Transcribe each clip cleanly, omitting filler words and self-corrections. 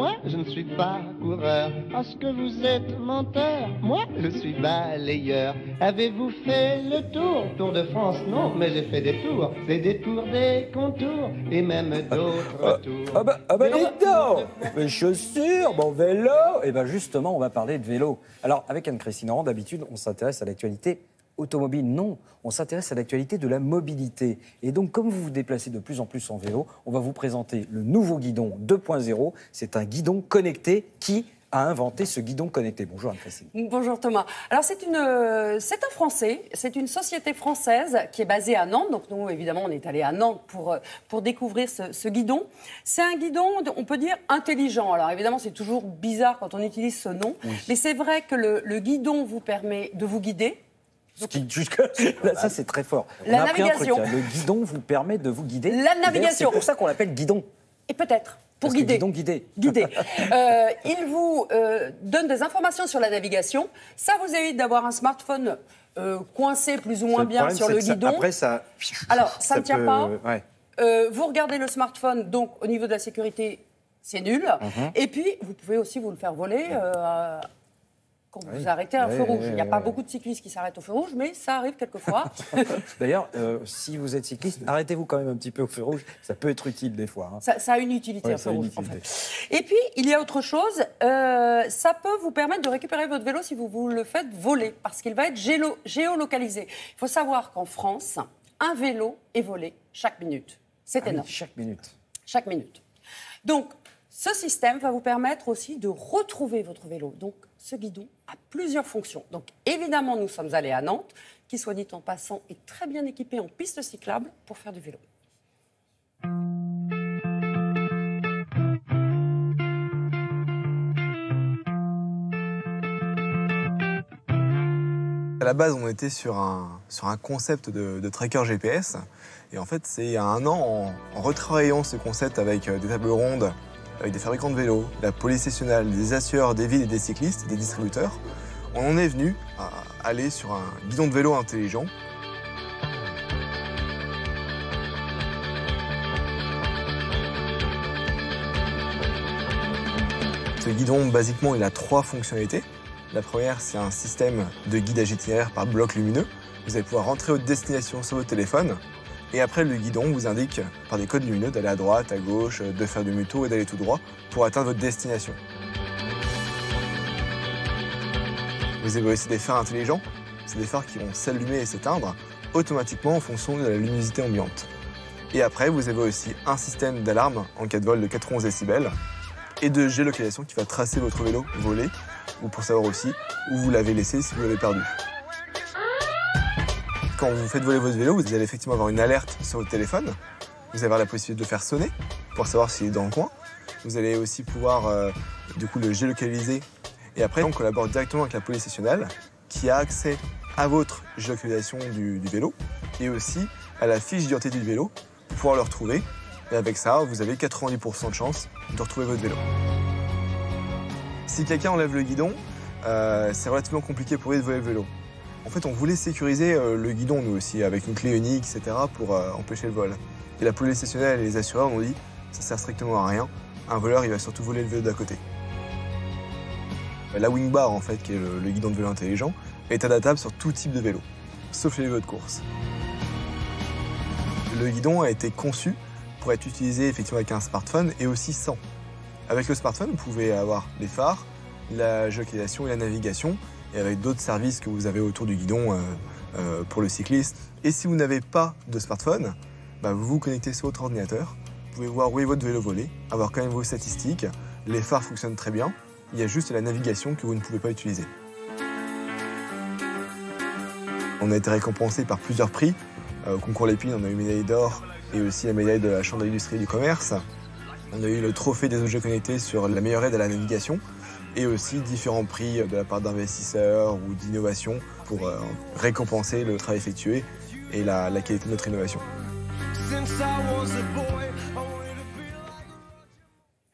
moi, je ne suis pas coureur. Parce que vous êtes menteur, moi, je suis balayeur. Avez-vous fait le tour de France? Non, mais j'ai fait des tours, des détours, des contours, et même d'autres tours. Dites donc, mes chaussures, mon vélo. Et bien justement, on va parler de vélo. Alors, avec Anne-Christine Oran, d'habitude, on s'intéresse à l'actualité automobile. Non, on s'intéresse à l'actualité de la mobilité. Et donc, comme vous vous déplacez de plus en plus en vélo, on va vous présenter le nouveau guidon 2.0. C'est un guidon connecté qui a inventé ce guidon connecté. Bonjour Anne-Christine. Bonjour Thomas. Alors c'est un Français, c'est une société française qui est basée à Nantes. Donc nous, évidemment, on est allé à Nantes pour découvrir ce guidon. C'est un guidon, on peut dire, intelligent. Alors évidemment, c'est toujours bizarre quand on utilise ce nom. Oui. Mais c'est vrai que le guidon vous permet de vous guider. Là, ça, c'est très fort. La navigation. Le guidon vous permet de vous guider. La navigation. C'est pour ça qu'on l'appelle guidon. Et peut-être. Pour Parce guider. Que guider. Il vous donne des informations sur la navigation. Ça vous évite d'avoir un smartphone coincé plus ou moins bien sur le guidon. Après, ça... Alors, ça ne tient pas. Ouais. Vous regardez le smartphone, donc au niveau de la sécurité, c'est nul. Et puis, vous pouvez aussi vous le faire voler quand vous arrêtez un feu rouge. Il n'y a pas beaucoup de cyclistes qui s'arrêtent au feu rouge, mais ça arrive quelquefois. D'ailleurs, si vous êtes cycliste, arrêtez-vous quand même un petit peu au feu rouge. Ça peut être utile des fois. Hein. Ça a une utilité, un feu rouge, en fait. Et puis, il y a autre chose. Ça peut vous permettre de récupérer votre vélo si vous le faites voler, parce qu'il va être géolocalisé. Il faut savoir qu'en France, un vélo est volé chaque minute. C'est énorme. Oui, chaque minute. Chaque minute. Donc, ce système va vous permettre aussi de retrouver votre vélo. Donc, ce guidon a plusieurs fonctions. Donc, évidemment, nous sommes allés à Nantes, qui, soit dit en passant, est très bien équipé en piste cyclable pour faire du vélo. À la base, on était sur un concept de tracker GPS. Et en fait, c'est il y a un an, en retravaillant ce concept avec des tables rondes, avec des fabricants de vélos, la police nationale, des assureurs, des villes et des cyclistes, des distributeurs, on en est venu à aller sur un guidon de vélo intelligent. Ce guidon, basiquement, il a 3 fonctionnalités. La première, c'est un système de guidage itinéraire par bloc lumineux. Vous allez pouvoir rentrer votre destination sur votre téléphone. Et après, le guidon vous indique, par des codes lumineux, d'aller à droite, à gauche, de faire demi-tour et d'aller tout droit pour atteindre votre destination. Vous avez aussi des phares intelligents. C'est des phares qui vont s'allumer et s'éteindre automatiquement en fonction de la luminosité ambiante. Et après, vous avez aussi un système d'alarme en cas de vol de 91 décibels et de géolocalisation qui va tracer votre vélo volé ou pour savoir aussi où vous l'avez laissé si vous l'avez perdu. Quand vous faites voler votre vélo, vous allez effectivement avoir une alerte sur votre téléphone. Vous allez avoir la possibilité de le faire sonner pour savoir s'il est dans le coin. Vous allez aussi pouvoir du coup le géolocaliser. Et après, on collabore directement avec la police nationale qui a accès à votre géolocalisation du vélo et aussi à la fiche d'identité du vélo pour pouvoir le retrouver. Et avec ça, vous avez 90% de chance de retrouver votre vélo. Si quelqu'un enlève le guidon, c'est relativement compliqué pour lui de voler le vélo. En fait, on voulait sécuriser le guidon, nous aussi, avec une clé unique, etc., pour empêcher le vol. Et la police nationale et les assureurs ont dit ça sert strictement à rien. Un voleur, il va surtout voler le vélo d'à côté. La Wingbar, en fait, qui est le guidon de vélo intelligent, est adaptable sur tout type de vélo, sauf les vélos de course. Le guidon a été conçu pour être utilisé effectivement avec un smartphone et aussi sans. Avec le smartphone, vous pouvez avoir les phares, la géolocalisation et la navigation, et avec d'autres services que vous avez autour du guidon pour le cycliste. Et si vous n'avez pas de smartphone, vous vous connectez sur votre ordinateur, vous pouvez voir où est votre vélo volé, avoir quand même vos statistiques, les phares fonctionnent très bien, il y a juste la navigation que vous ne pouvez pas utiliser. On a été récompensé par plusieurs prix. Au concours Lépine, on a eu médaille d'or et aussi la médaille de la Chambre d'industrie et du commerce. On a eu le trophée des objets connectés sur la meilleure aide à la navigation et aussi différents prix de la part d'investisseurs ou d'innovation pour récompenser le travail effectué et la qualité de notre innovation.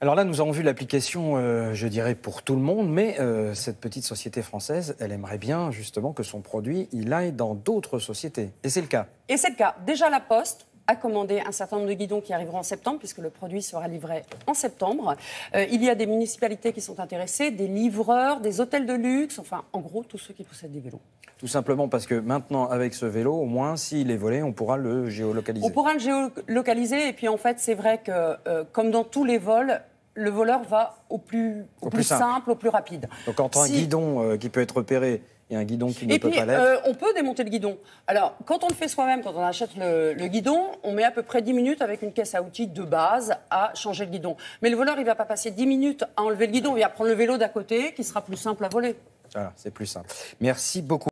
Alors là, nous avons vu l'application, je dirais, pour tout le monde, mais cette petite société française, elle aimerait bien justement que son produit, il aille dans d'autres sociétés. Et c'est le cas. Et c'est le cas. Déjà, La Poste à commander un certain nombre de guidons qui arriveront en septembre, puisque le produit sera livré en septembre. Il y a des municipalités qui sont intéressées, des livreurs, des hôtels de luxe, enfin, en gros, tous ceux qui possèdent des vélos. Tout simplement parce que maintenant, avec ce vélo, au moins, s'il est volé, on pourra le géolocaliser. On pourra le géolocaliser, et puis en fait, c'est vrai que, comme dans tous les vols, le voleur va au plus simple, au plus rapide. Donc entre un guidon qui peut être repéré et un guidon qui ne peut pas l'être... on peut démonter le guidon. Alors, quand on le fait soi-même, quand on achète le guidon, on met à peu près 10 minutes avec une caisse à outils de base à changer le guidon. Mais le voleur, il ne va pas passer 10 minutes à enlever le guidon, il va prendre le vélo d'à côté, qui sera plus simple à voler. Voilà, c'est plus simple. Merci beaucoup.